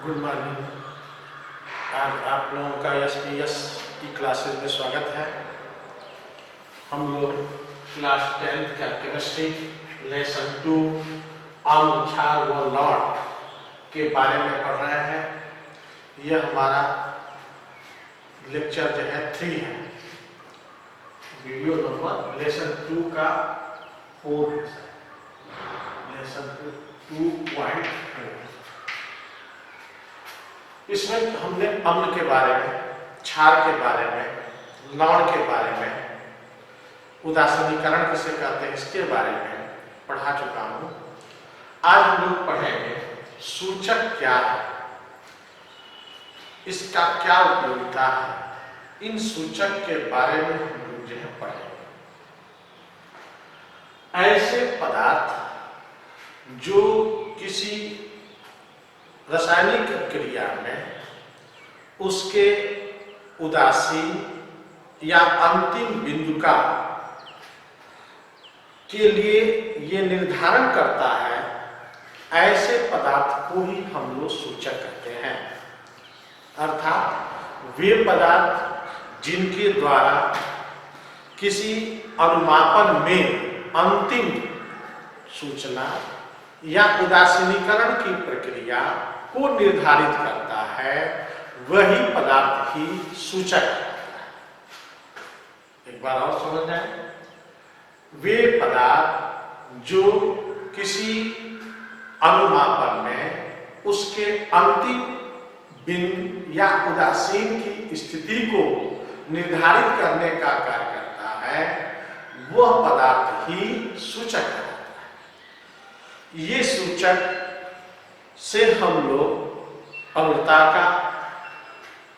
Good morning. आज आप लोगों का एसपीएस की क्लासेस में स्वागत है। हम लोग क्लास 10th का केमिस्ट्री लेसन 2 अम्ल, क्षार व लौट के बारे में पढ़ रहे हैं। यह हमारा लेक्चर जो है 3 है, वीडियो नंबर लेसन 2 का 4 है, लेसन 2.4। इसमें हमने अम्ल के बारे में, क्षार के बारे में, लवण के बारे में, उदासीनीकरण किसे कहते हैं इसके बारे में पढ़ा चुका हूं। आज हम लोग पढ़ेंगे सूचक क्या है, इसका क्या उपयोगिता है, इन सूचक के बारे में हम लोग जो है पढ़ेंगे। ऐसे पदार्थ जो किसी रासायनिक क्रिया में उसके उदासीन या अंतिम बिंदु का के लिए ये निर्धारण करता है, ऐसे पदार्थ को ही हम लोग सूचक कहते हैं। अर्थात वे पदार्थ जिनके द्वारा किसी अनुमापन में अंतिम सूचना या उदासीनीकरण की प्रक्रिया को निर्धारित करता है, वही पदार्थ ही सूचक है। एक बार और समझ जाए, वे पदार्थ जो किसी अनुमापन में उसके अंतिम बिंदु या उदासीन की स्थिति को निर्धारित करने का कार्य करता है, वह पदार्थ ही सूचक है। ये सूचक से हम लोग अम्लता का,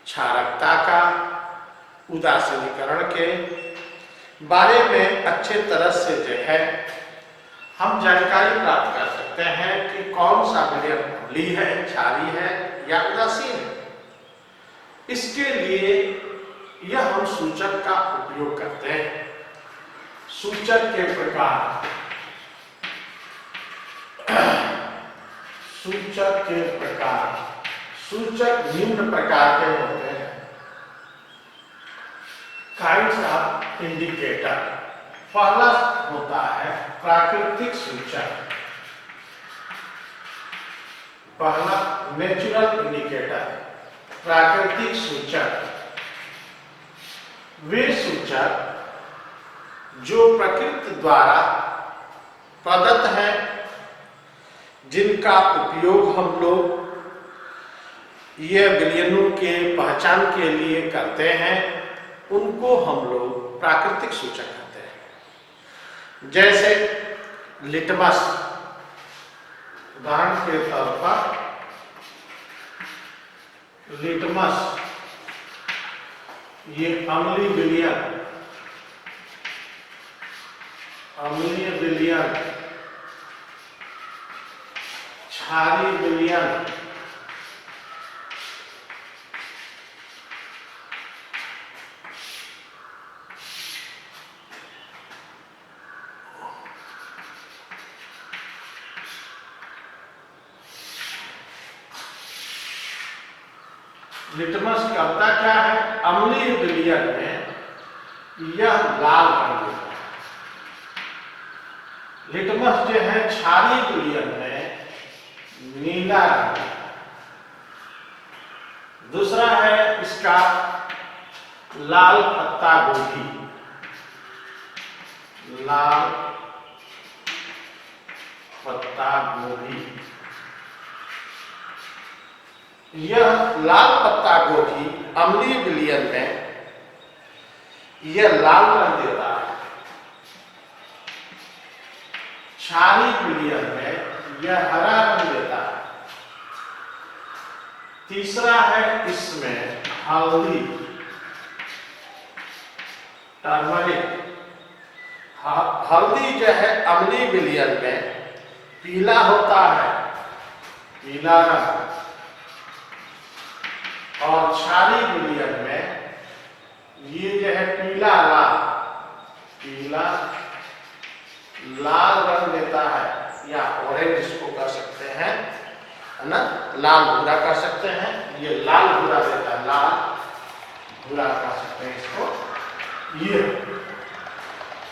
क्षारकता का, उदासीनीकरण के बारे में अच्छे तरह से जो है हम जानकारी प्राप्त कर सकते हैं कि कौन सा विलयन अम्लीय है, क्षारीय है या उदासीन है। इसके लिए यह हम सूचक का उपयोग करते हैं। सूचक के प्रकार, सूचक के प्रकार, सूचक निम्न प्रकार के होते हैं। Kinds of indicator. पहला होता है प्राकृतिक सूचक। पहला नेचुरल इंडिकेटर, प्राकृतिक सूचक। वे सूचक जो प्रकृति द्वारा प्रदत्त है, जिनका उपयोग हम लोग ये विलयनों के पहचान के लिए करते हैं, उनको हम लोग प्राकृतिक सूचक कहते हैं। जैसे लिटमस, उदाहरण के तौर पर लिटमस, ये अम्लीय विलयन, अम्लीय विलयन, क्षारीय विलयन, लिटमस करता क्या है, अम्लीय विलयन में यह लाल रंग देता है। लिटमस जो है क्षारीय विलयन में नीला रंग। दूसरा है इसका लाल पत्ता गोभी, लाल पत्ता गोभी। यह लाल पत्ता गोभी अम्लीय विलयन में यह लाल रंग देता है। क्षारीय विलयन में यह हरा रंग देता है। तीसरा है इसमें हल्दी, टर्मरिक। हल्दी जो है अम्लीय विलयन में पीला होता है, पीला रंग, और क्षारीय विलयन में ये जो है पीला लाल, पीला लाल रंग देता है, या ऑरेंज इसको कह सकते हैं, है ना। लाल भूरा कह सकते हैं, ये लाल भूरा देता है, लाल भूरा कह सकते हैं इसको। ये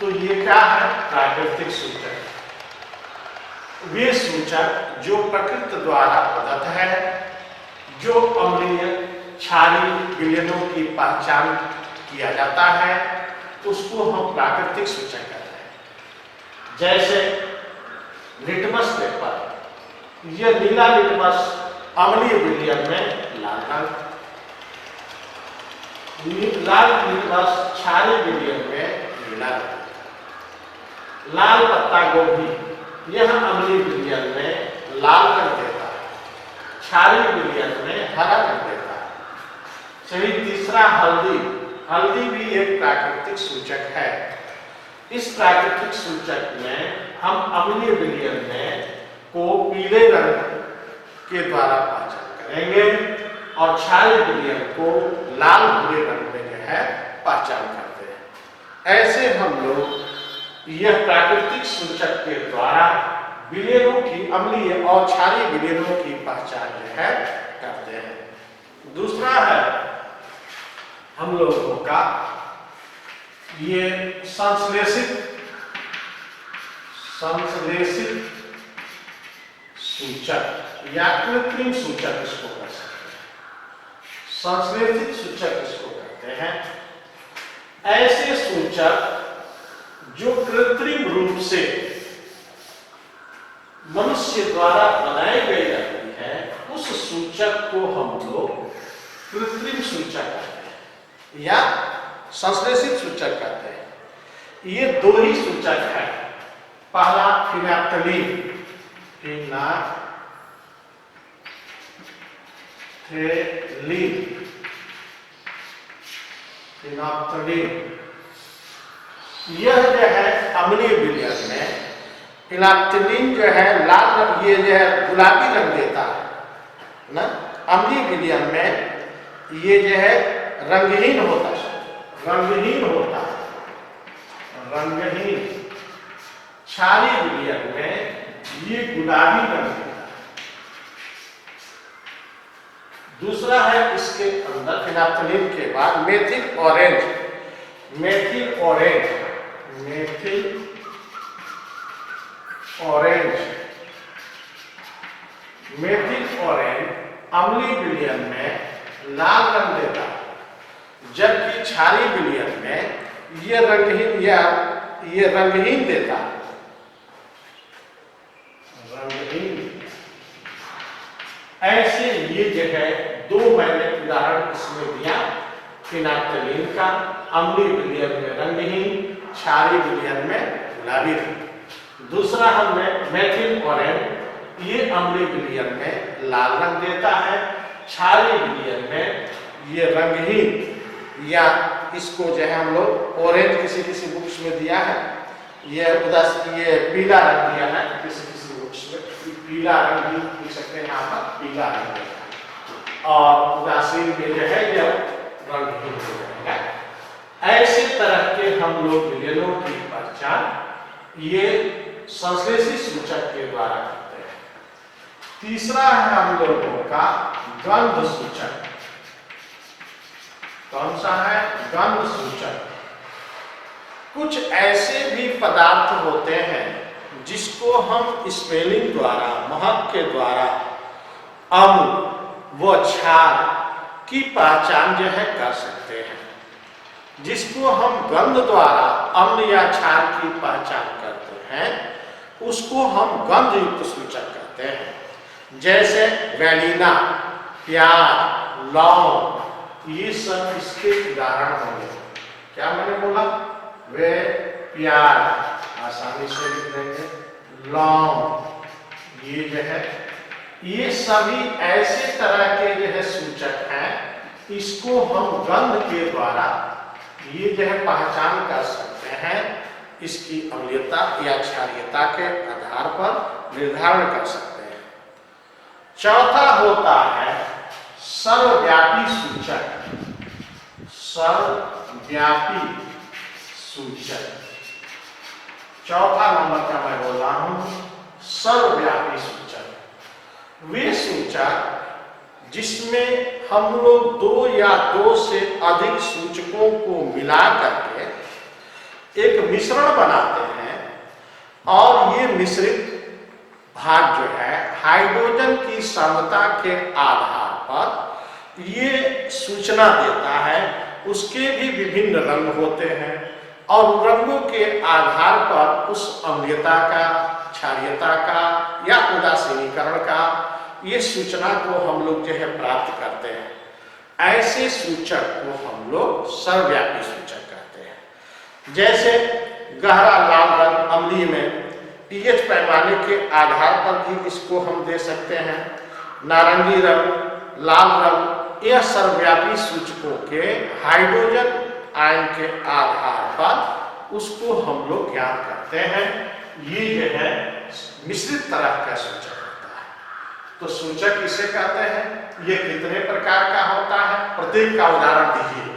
तो ये क्या है? प्राकृतिक सूचक। वे सूचक जो प्रकृति द्वारा प्रदत्त है, जो अम्लीय क्षारीय विलयनों की पहचान किया जाता है, उसको हम प्राकृतिक सूचक कहते हैं। जैसे लिटमस पेपर, यह नीला लिटमस अम्लीय विलयन में लाल रंग, लाल लिटमस क्षारीय विलयन में नीला रंग। लाल पत्ता गोभी यह अम्लीय विलयन में लाल रंग देता है, क्षारीय विलयन में हरा रंग देता है। सही। तीसरा हल्दी, हल्दी भी एक प्राकृतिक सूचक है। इस प्राकृतिक सूचक में हम अम्लीय विलयन में को पीले रंग के द्वारा पहचान करेंगे और क्षारीय विलयन को लाल भूरे रंग में जो है पहचान करते हैं। ऐसे हम लोग यह प्राकृतिक सूचक के द्वारा विलयनों की, अम्लीय और क्षारीय विलयनों की पहचान जो है करते हैं। दूसरा है हम लोगों का ये संश्लेषित सूचक या कृत्रिम सूचक इसको कर सकते हैं। संश्लेषित सूचक इसको कहते हैं। ऐसे सूचक जो कृत्रिम रूप से मनुष्य द्वारा बनाई गई जाती है, उस सूचक को हम लोग कृत्रिम सूचक कहते हैं या संश्लेषित सूचक कहते हैं। ये दो ही सूचक है। पहला फिनाप्थलीन, फिनाप्थलीन यह जो है अम्लीय विलयन में, फिनाप्थलीन जो है लाल रंग, ये जो है गुलाबी रंग देता है ना। अम्लीय विलयन में ये जो है रंगहीन होता है, रंगहीन। क्षारीय विलयन में ये गुलाबी रंग देता है। दूसरा है इसके अंदर फिनाप्थलीन के बाद मेथिल ऑरेंज, मेथिल ऑरेंज अम्लीय विलयन में लाल रंग देता है, जबकि क्षारीय विलयन में ये रंगहीन या ये रंगहीन देता है, रंगहीन। ऐसे ये जगह दो मैंने उदाहरण इसमें दिया, फिनाप्थलीन का अम्लीय विलयन में रंगहीन, क्षारीय विलयन में गुलाबी रंग। दूसरा हमने मेथिल ऑरेंज, ये अम्लीय विलयन में लाल रंग देता है, क्षारीय विलयन में ये रंगहीन या इसको जो है हम लोग ऑरेंज किसी बुक्स में दिया है, ये पीला रंग दिया है किसी बुक्स में, पीला रंग भी लिख सकते हैं यहाँ पर, पीला रंग है। और उदासीन में जो है यह रंगहीन हो जाएगा। ऐसे तरह के हम लोग विलयनों की पहचान ये संश्लेषित सूचक के द्वारा करते हैं। तीसरा है हम लोगों का गंध सूचक। कौन सा है? गंध सूचक। कुछ ऐसे भी पदार्थ होते हैं जिसको हम स्मेलिंग द्वारा, महक के द्वारा अम्ल व क्षार की पहचान जो है कर सकते हैं, जिसको हम गंध द्वारा अम्ल या क्षार की पहचान करते हैं, उसको हम गंध युक्त सूचक कहते हैं। जैसे वेलिना, प्याज, लौंग, ये सब इसके उदाहरण होंगे। क्या मैंने बोला? वे प्याज आसानी से लिख देंगे, लौंग ये जो है, ये सभी ऐसे तरह के जो है सूचक हैं, इसको हम गंध के द्वारा ये जो है पहचान कर सकते हैं, इसकी अम्लीयता या क्षारीयता के आधार पर निर्धारण कर सकते हैं। चौथा होता है सर्वव्यापी सूचक। सर्वव्यापी सूचक चौथा नंबर का मैं बोल रहा हूं, सर्वव्यापी सूचक। वे सूचक जिसमें हम लोग दो या दो से अधिक सूचकों को मिला करके एक मिश्रण बनाते हैं और ये मिश्रित भाग जो है हाइड्रोजन की सांद्रता के आधार पर ये सूचना देता है। उसके भी विभिन्न रंग होते हैं और रंगों के आधार पर उस अम्लीयता का, क्षारीयता का या उदासीनीकरण का ये सूचना को हम लोग जो है प्राप्त करते हैं। ऐसे सूचक को हम लोग सर्वव्यापी सूचक कहते हैं। जैसे गहरा लाल रंग अम्लीय में पीएच पैमाने के आधार पर भी इसको हम दे सकते हैं। नारंगी रंग, लाल रंग, यह सर्वव्यापी सूचकों के हाइड्रोजन आयन के आधार पर उसको हम लोग ज्ञात करते हैं। ये जो है मिश्रित तरह का सूचक होता है। तो सूचक किसे कहते हैं, ये कितने प्रकार का होता है, प्रत्येक का उदाहरण दीजिए।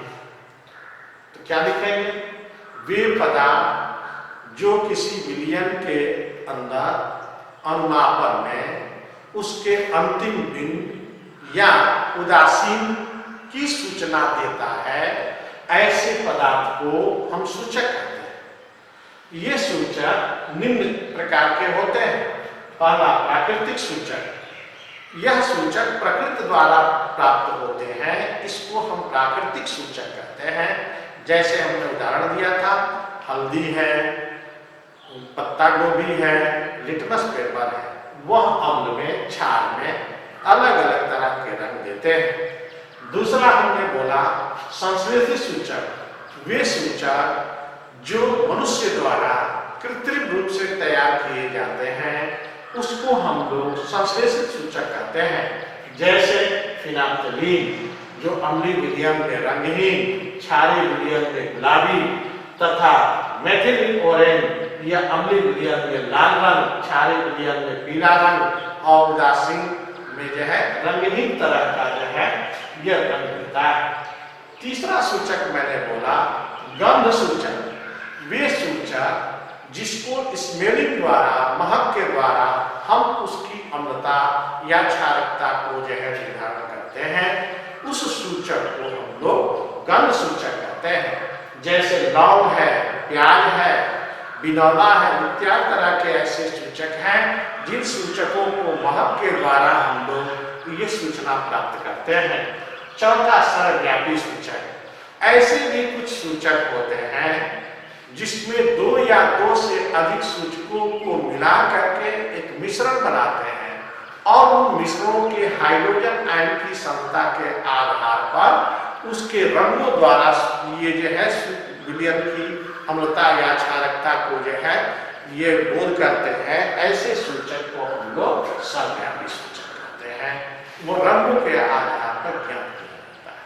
तो क्या लिखेंगे, वे पदार्थ जो किसी विलयन के अंदर अनुनापन में उसके अंतिम बिंदु या उदासीन की सूचना देता है, ऐसे पदार्थ को हम सूचक कहते हैं। ये सूचक निम्न प्रकार के होते हैं। पहला, प्राकृतिक सूचक। यह सूचक प्रकृति द्वारा प्राप्त होते हैं, इसको हम प्राकृतिक सूचक कहते हैं। जैसे हमने उदाहरण दिया था, हल्दी है, पत्ता गोभी है, लिटमस पेपर है, वह अम्ल में, क्षार में अलग अलग तरह के रंग देते हैं। दूसरा हमने बोला संश्लेषित सूचक। वे सूचक जो मनुष्य द्वारा कृत्रिम रूप से तैयार किए जाते हैं, उसको हम लोग संश्लेषित सूचक कहते हैं। जैसे फिनाप्थलीन जो अम्लीय विलयन में रंगहीन, क्षारीय विलयन में गुलाबी तथा मेथिल ऑरेंज या अम्लीय विलयन में लाल रंग, क्षारीय विलयन में पीला रंग और उदासीन में जो है रंगहीन तरह का जो है यह रंग देता है। तीसरा सूचक मैंने बोला गंध सूचक। वे सूचक जिसको स्मेलिंग द्वारा, महक के द्वारा हम उसकी अम्लता या क्षारकता को जो है निर्धारण करते हैं, उस सूचक को हम लोग गंध सूचक कहते हैं। जैसे लौंग है, प्याज है, बिनौला है, इत्यादि तरह के ऐसे सूचक हैं जिन सूचकों को महक के द्वारा हम लोग ये सूचना प्राप्त करते हैं। चौथा, सर्वव्यापी सूचक। ऐसे भी कुछ सूचक होते हैं जिसमें दो या दो से अधिक सूचकों को मिला करके एक मिश्रण बनाते हैं और उन मिश्रणों के हाइड्रोजन आयन की सांद्रता के आधार पर उसके रंगों द्वारा ये जो है विलयन की अम्लता या क्षारकता को जो है ये बोध करते हैं। ऐसे सूचक को हम लोग सर्वव्यापी सूचक कहते हैं। वो रंगों के आधार पर ज्ञात किया जाता है।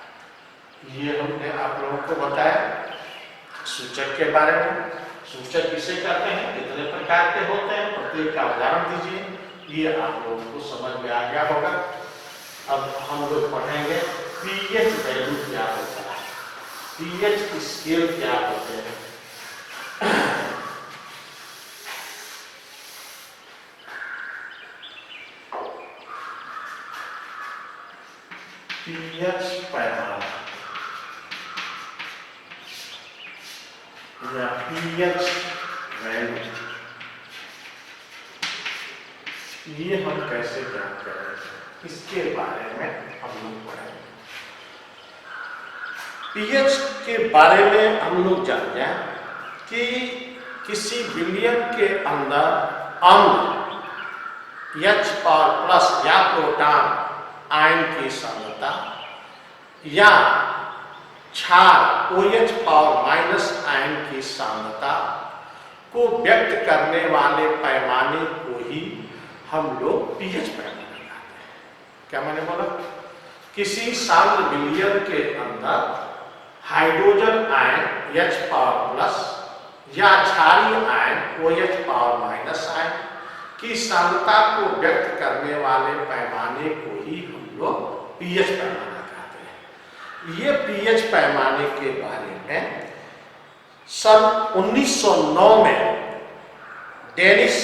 ये हमने आप लोगों को बताया सूचक के बारे में। सूचक किसे कहते हैं, कितने प्रकार के होते हैं, प्रत्येक का उदाहरण दीजिए। ये आप लोगों को समझ में आ गया होगा। अब हम लोग पढ़ेंगे पीएच वैल्यू क्या होता है, पीएच स्केल क्या होते हैं। पीएच पैमाना या पीएच वैल्यू, ये हम कैसे ज्ञात करेंगे, इसके बारे में हम लोग पढ़ेंगे। पीएच के बारे में हम लोग जान जाए कि किसी विलयन के अंदर अम्ल H+ या प्रोटॉन आयन की सांद्रता या क्षार OH- आयन की सांद्रता को व्यक्त करने वाले पैमाने को ही हम लोग पीएच पैमाना कहते हैं। क्या मैंने बोला, किसी सांद्र विलयन के अंदर हाइड्रोजन आयन H+ या क्षारीय आयन OH- आयन की सांद्रता को व्यक्त करने वाले पैमाने को ही हम लोग पीएच पैमाना कहते हैं। ये पीएच पैमाने के बारे में सन 1909 में डेनिस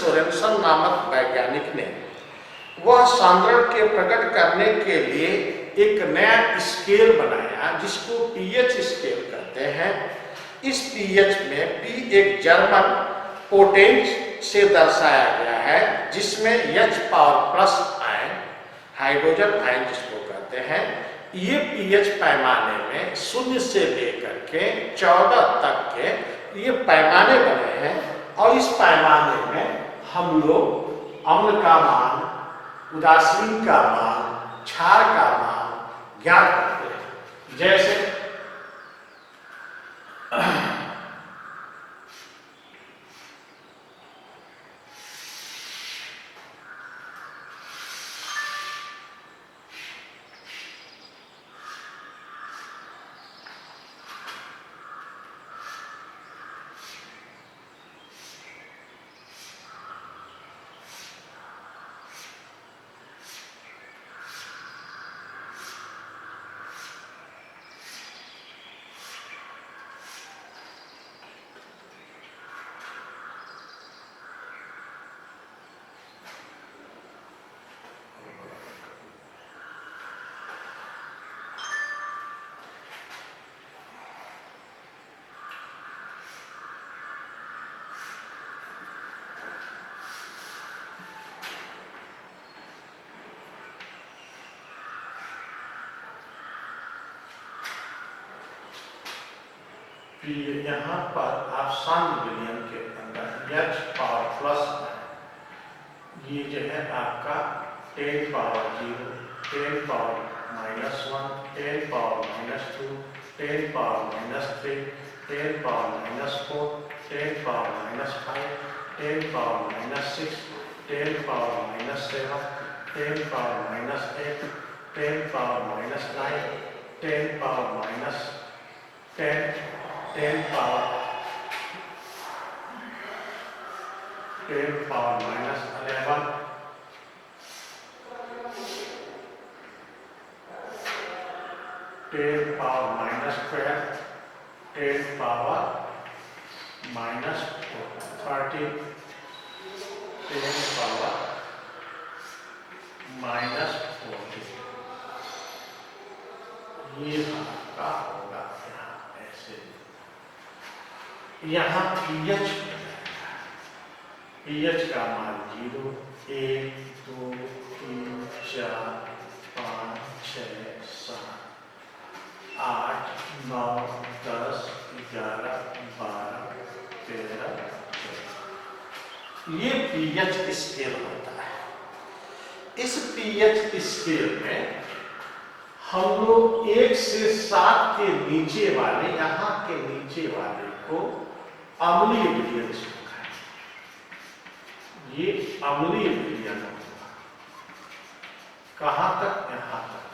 सोरेनसन नामक वैज्ञानिक ने वह सांद्रण के प्रकट करने के लिए एक नया स्केल बनाया जिसको पीएच स्केल कहते हैं। इस पीएच में पी एक जर्मन पोटेंज से दर्शाया गया है जिसमें H power plus ion, hydrogen ion जिसको कहते हैं। ये पीएच पैमाने में 0 से लेकर के 14 तक के ये पैमाने बने हैं और इस पैमाने में हम लोग अम्ल का मान, उदासीन का मान, क्षार का मान ज्ञात करते हैं। जैसे यहाँ पर आप शांत विलयन के अंदर H पावर प्लस ये जो है आपका 10 power 0, 10 power -1, 10 power -2, 10 power -3, 10 power -4, 10 power -5, 10 power -6, 10 power -7, 10 power -8, 10 power -9, 10 power -10, 10 power -11, 10 power -12, 10 power -13, 10 power -14। ये आपका होगा यहाँ ऐसे। यहाँ पीएच का मान 0, 1, 2, 3, 4, 5, 6, 7, 8, 9, 10, 11, 12, 13, 14। ये पीएच स्केल होता है। इस पीएच स्केल में हम लोग 1 से 7 के नीचे वाले, यहाँ के नीचे वाले को अम्लीय विलयन होगा। ये अम्लीय विलयन होगा। कहाँ तक? यहाँ तक।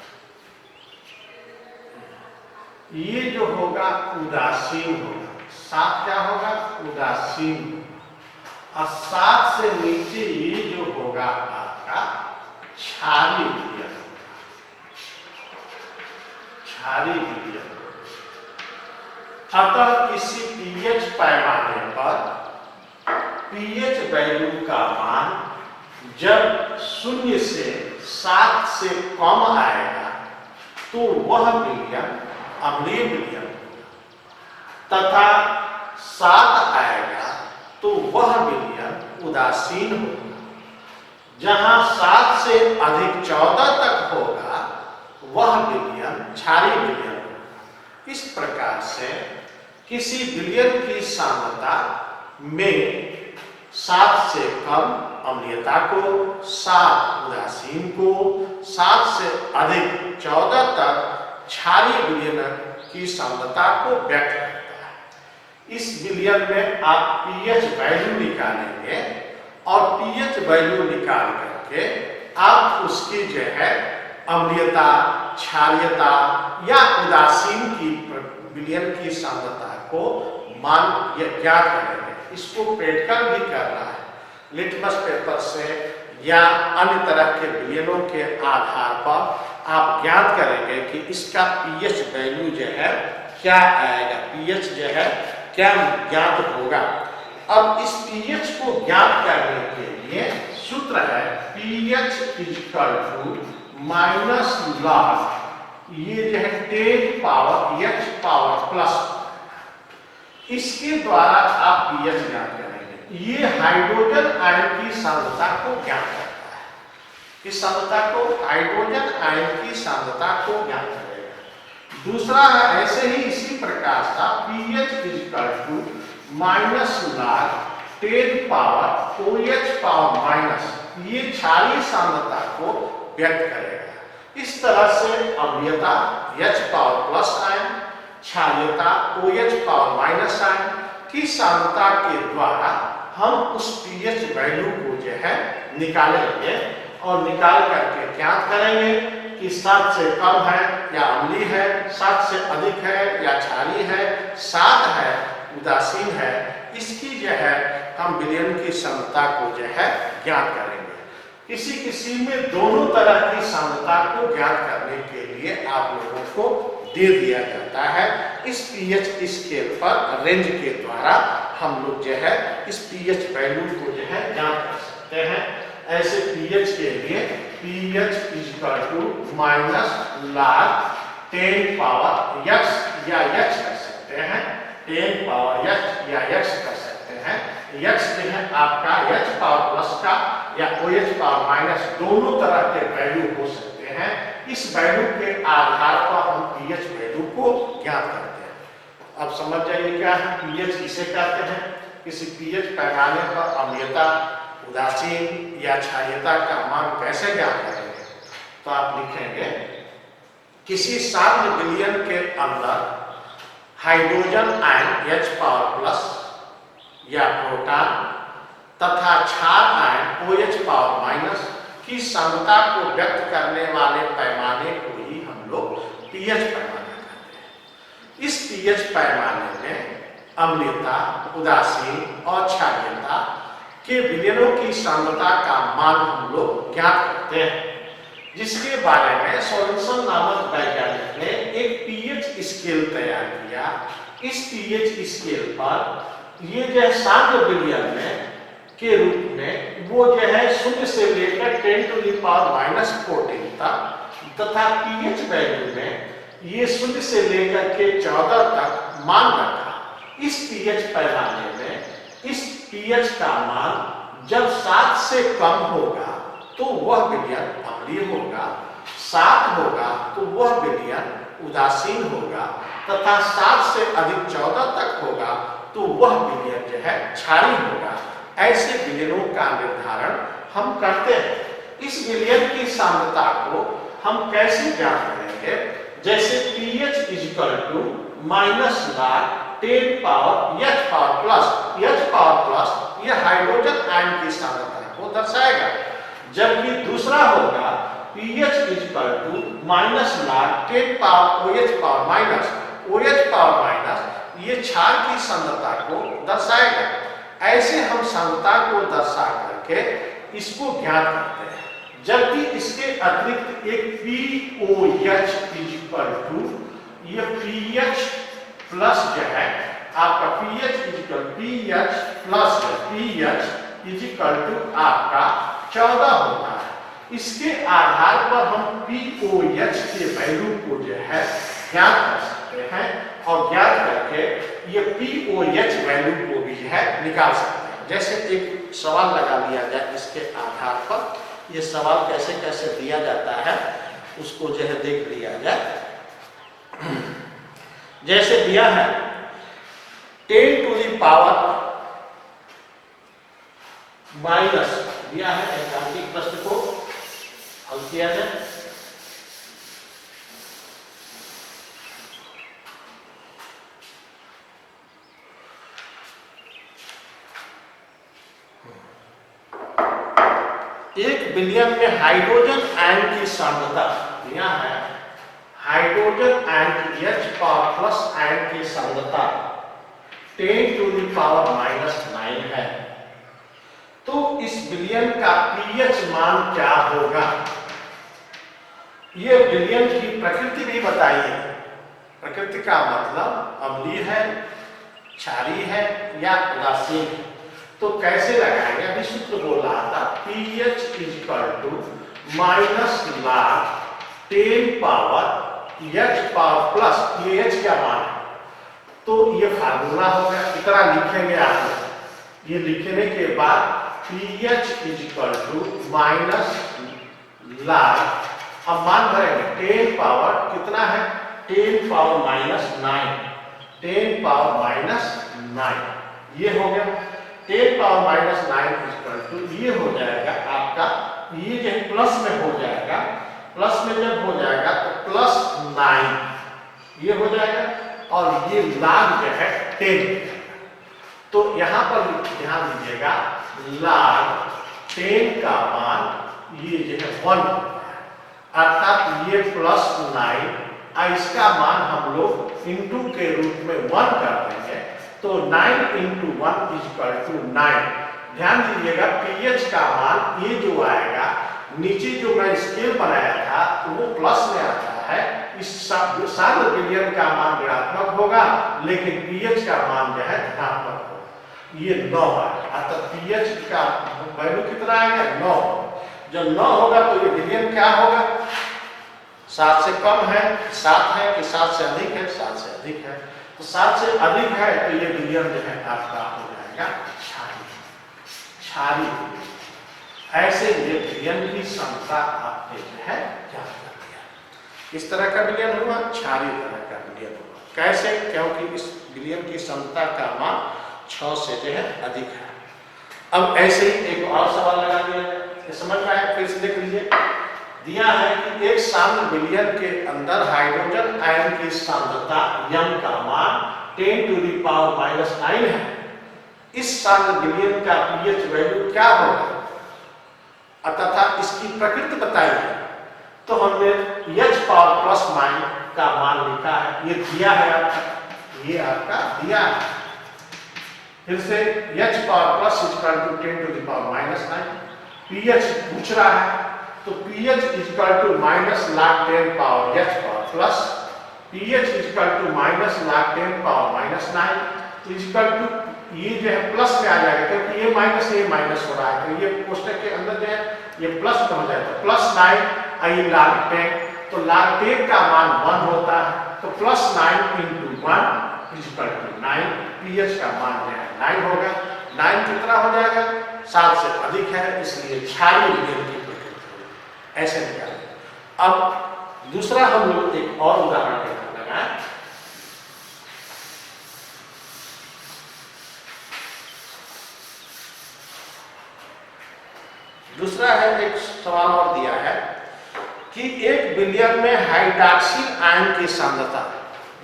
ये जो होगा उदासीन होगा। 7 क्या होगा? उदासीन होगा। और 7 से नीचे ये जो होगा आपका क्षारीय विलयन होगा। क्षारीय विलयन। अतः इसी पीएच पैमाने पर पीएच वैल्यू का मान जब 0 से 7 से कम आएगा तो वह विलयन अम्लीय विलयन होगा, तथा 7 आएगा तो वह विलयन उदासीन होगा। जहां 7 से अधिक 14 तक होगा वह विलयन क्षारीय विलयन होगा। इस प्रकार से किसी विलयन की सांद्रता में 7 से कम अम्लीयता को, 7 उदासीन को, 7 से अधिक 14 तक क्षारीय विलयन की सांद्रता को व्यक्त करता है। इस विलयन में आप पीएच वैल्यू निकालेंगे और पीएच वैल्यू निकाल करके आप उसकी जो है अम्लीयता, क्षारीयता या उदासीन की विलयन की सांद्रता को मान ज्ञात करेंगे। इसको प्रैक्टिकल भी करना है। लिटमस पेपर से या अन्य तरह के विलयनों के आधार पर आप ज्ञात करेंगे कि इसका पीएच वैल्यू जो है क्या आएगा, पीएच जो है क्या ज्ञात होगा। अब इस पीएच को ज्ञात करने के लिए सूत्र सूत्र है pH equal to minus log ये जो है 10 पावर h पावर प्लस, इसके द्वारा आप pH ज्ञात करेंगे। ये हाइड्रोजन आयन की सांद्रता को ज्ञात करता है, इस सांद्रता को हाइड्रोजन आयन की सांद्रता को ज्ञात करेगा। दूसरा है ऐसे ही इसी प्रकार का pH equal to minus log 10 power OH power minus, ये क्षारीय सांद्रता को व्यक्त करेगा। इस तरह से अम्लीयता H पावर प्लस आयन, क्षारीयता OH पावर माइनस आयन की सांद्रता के द्वारा हम उस pH वैल्यू को जो है निकालेंगे और निकाल करके ज्ञात करेंगे कि 7 से कम है या अम्लीय है, 7 से अधिक है या क्षारीय है, 7 है उदासीन है। इसकी जो है हम विलयन की सांद्रता को जो है ज्ञात करेंगे। किसी में दोनों तरह की सांद्रता को ज्ञात करने के लिए आप लोगों को दे दिया जाता है। इस pH स्केल पर रेंज के द्वारा हम लोग जो है इस pH वैल्यू को जो है ज्ञात कर सकते हैं। ऐसे pH के लिए pH equal to minus log 10 power x या x कर सकते हैं, 10 पावर x या x कर सकते हैं। x जो है आपका h पावर प्लस का या OH पावर माइनस दोनों तरह के वैल्यू हो सकते हैं। इस वैल्यू के आधार पर हम pH वैल्यू को ज्ञात करते हैं। अब समझ जाइए क्या है pH किसे कहते हैं। किसी pH पैमाने पर अम्लीयता, उदासीन या क्षारीयता का मान कैसे ज्ञात करेंगे, तो आप लिखेंगे किसी साम्य विलयन के अंदर hydrogen ion H power plus या प्रोटॉन तथा क्षार आयन OH पावर माइनस की सांद्रता को व्यक्त करने वाले पैमाने को ही हम लोग pH पैमाने कहते हैं। इस pH पैमाने में अम्लीयता, उदासीन और क्षारीयता के विलयनों की सांद्रता का मान हम लोग ज्ञात करते हैं, जिसके बारे में सोरेनसन नामक वैज्ञानिक ने एक pH स्केल तैयार किया। इस pH स्केल पर ये जो साम्य विलयन में के रूप में वो जो है 0 से लेकर 10 टू द पावर माइनस 14 तक तथा pH वैल्यू में ये 0 से लेकर के 14 तक मान रखा। इस pH पैमाने में इस pH का मान जब 7 से कम होगा तो वह विलयन अम्लीय होगा, 7 होगा तो वह विलयन उदासीन होगा तथा 7 से अधिक 14 तक होगा तो वह विलयन जो है क्षारीय होगा। ऐसे विलयनों का निर्धारण हम करते हैं। इस विलयन की सांद्रता को हम कैसे ज्ञात करेंगे, जैसे pH equal to minus log 10 power H power plus यह हाइड्रोजन आयन की सांद्रता को दर्शाएगा, जबकि दूसरा होगा pH equal to minus log 10 power OH power minus ये क्षार की सांद्रता को दर्शाएगा। ऐसे हम सांद्रता को दर्शा करके इसको ज्ञात करते हैं। जबकि इसके अतिरिक्त एक POH इक्वल टू ये pH प्लस जो है आपका pH इक्वल टू आपका 14 होता है। इसके आधार पर हम POH के वैल्यू को जो है ज्ञात कर सकते हैं और ज्ञात करके ये POH वैल्यू को भी है निकाल सकते हैं। जैसे एक सवाल लगा लिया जाए, इसके आधार पर ये सवाल कैसे कैसे दिया जाता है उसको जो है देख लिया जाए। जैसे दिया है 10 टू द पावर माइनस दिया है, एकांकिक प्रश्न को हल किया जाए। एक विलयन में हाइड्रोजन आयन की सांद्रता दिया है, हाइड्रोजन आयन की H पावर प्लस आयन की सांद्रता 10 टू द पावर माइनस 9 है। तो इस विलयन का pH मान क्या होगा, ये विलयन की प्रकृति भी बताइए। प्रकृति का मतलब अम्लीय है, क्षारीय है या उदासीन है। तो कैसे लगाएंगे, अभी सूत्र बोल रहा था pH equal to minus log 10 power h power plus ये h क्या मान है, तो ये फार्मूला हो गया। इतना लिखेंगे आप। ये लिखने के बाद pH equal to minus log, अब मान भरेंगे 10 पावर कितना है, 10 पावर माइनस 9, 10 पावर माइनस 9, ये हो गया 10 पावर माइनस 9 इक्वल टू ये हो जाएगा आपका, ये जो प्लस में हो जाएगा, प्लस में जब हो जाएगा तो प्लस 9 ये हो जाएगा, और ये log जो है 10। तो यहां पर ध्यान दीजिएगा log 10 का मान ये जो है 1, अर्थात ये प्लस 9, इसका मान हम लोग इंटू के रूप में 1 कर देंगे, तो 9 इंटू 1 इक्वल टू 9। ध्यान दीजिएगा pH का मान ये जो आएगा, नीचे जो मैं स्केल बनाया था वो प्लस में आता है, इस सारे बिलियन का मान ऋणात्मक होगा, लेकिन pH का मान जो है धनात्मक होगा, ये 9 है, अर्थात pH का वैल्यू कितना आएगा 9। जब 9 होगा तो ये बिलियन क्या होगा, 7 से कम है, 7 है कि 7 से अधिक है, 7 से अधिक है, तो 7 से अधिक है तो ये बिलियन जो है आपका हो जाएगा क्षारीय। ऐसे ये बिलियन की क्षमता आपने जो है ज्ञात कर दिया। किस तरह का बिलियन हुआ, क्षारीय तरह का बिलियन हुआ। कैसे, क्योंकि इस बिलियन की क्षमता का मान 6 से जो है अधिक है। अब ऐसे ही एक और सवाल लगा दिया जाए, समझ में आया, फिर से देख लीजिए। दिया है कि एक सांद्र बिलियन के अंदर हाइड्रोजन आयन की सांद्रता m का मान 10 टू द पावर माइनस 9 है। इस सांद्र बिलियन का pH वैल्यू क्या होगा तथा इसकी प्रकृति बताइए। तो हमने h पावर प्लस 9 का मान लिखा है, ये दिया है आपका, ये आपका दिया है। फिर से h power plus equal to 10 to the power minus 9, pH पूछ रहा है, तो pH equal to minus log 10 power h power plus, pH equal to minus log 10 power minus 9 equal to ये जो है प्लस में आ जाएगा, क्योंकि ये माइनस हो रहा है, तो ये कोष्टक के अंदर जो है ये प्लस में हो जाएगा, प्लस 9 ये log 10, तो log 10 का मान 1 होता है, तो plus 9 into 1 equal to 9, pH का मान जो है 9 होगा। 9 कितना हो जाएगा, 7 से अधिक है, इसलिए क्षारीय बिलियन की प्रकृति ऐसे निकालें। अब दूसरा हम लोग एक और उदाहरण लगाएं। दूसरा है, एक सवाल और दिया है कि 1 बिलियन में हाइड्रॉक्सिल आयन की सांद्रता,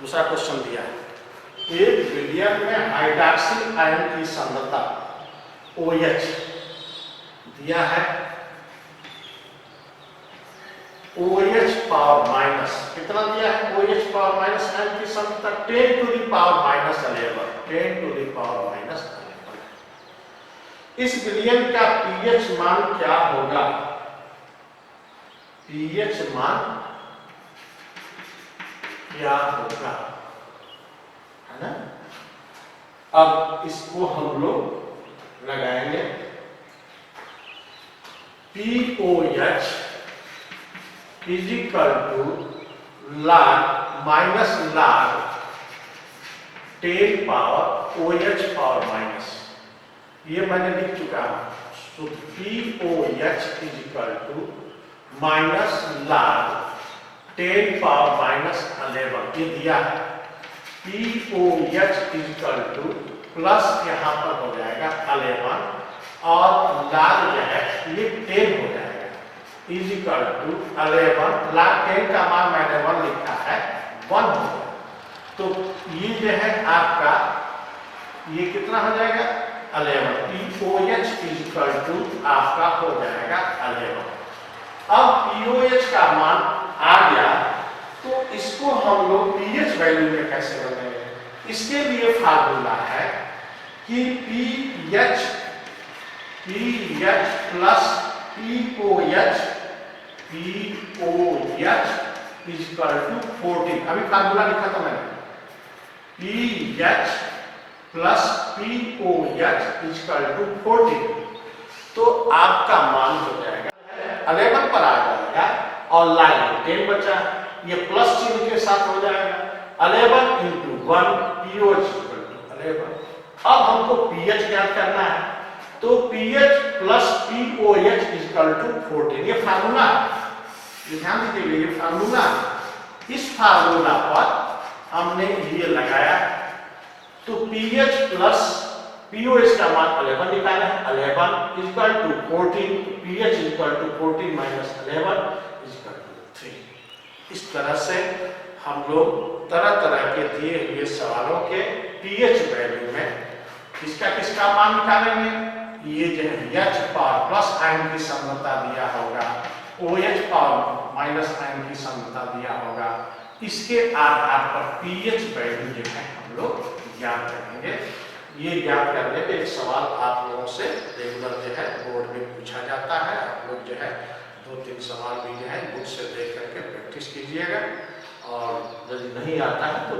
दूसरा क्वेश्चन दिया है, 1 बिलियन में हाइड्रॉक्सिल आयन की सांद्रता OH दिया है, OH पावर माइनस कितना दिया है, OH पावर माइनस आयन की सांद्रता 10 to the power minus 11, 10 to the power minus 11। इस बिलियन का pH मान क्या होगा, pH मान क्या होगा, है ना। अब इसको हम लोग लगाएंगे, POH is equal to log minus log 10 power OH power minus, ये मैंने लिख चुका हूं। तो POH is equal to minus log 10 power minus 11, ये दिया है। POH is equal to plus यहाँ पर हो जाएगा 11 और log जो है ये 10 हो जाएगा, इज इक्वल टू 11 log 10 का मान मैंने 1 लिखा है, 1 होगा। तो ये जो है आपका ये कितना हो जाएगा 11, POH इज इक्वल टू आपका हो जाएगा 11। अब POH का मान आ गया, तो इसको हम लोग pH वैल्यू में कैसे बनाएंगे, इसके लिए फार्मूला है कि pH plus POH is equal to 14, अभी फार्मूला लिखा था मैंने, pH plus POH equal to 14, तो आपका मान हो जाएगा 11 पर आ जाएगा और लाइन 10 बचा, ये प्लस चिन्ह के साथ हो जाएगा 11 इंटू 1 पीओएच इक्वल टू 11। अब हमको पीएच ज्ञात करना है, तो pH plus POH equal to 14। ये फार्मूला, ध्यान दीजिएगा, ये फार्मूला, इस फार्मूला पर हमने ये लगाया, तो पीएच प्लस पीओएच का मान 11 निकाला है, 11 equal to 14, pH equal to 14 minus 11 equal to 3। इस तरह से हम लोग तरह तरह के दिए हुए सवालों के पीएच वैल्यू में किसका मान निकालेंगे। ये जो है एच पावर प्लस आयन की सांद्रता दिया होगा, OH पावर माइनस आयन की सांद्रता दिया होगा, इसके आधार पर पीएच वैल्यू जो है हम लोग ज्ञात करेंगे। ये ज्ञात करने पे एक सवाल आप लोगों से रेगुलर जो है बोर्ड में पूछा जाता है। आप लोग जो है 2-3 सवाल भी जो है बुक से देख करके प्रैक्टिस कीजिएगा, और यदि नहीं आता है तो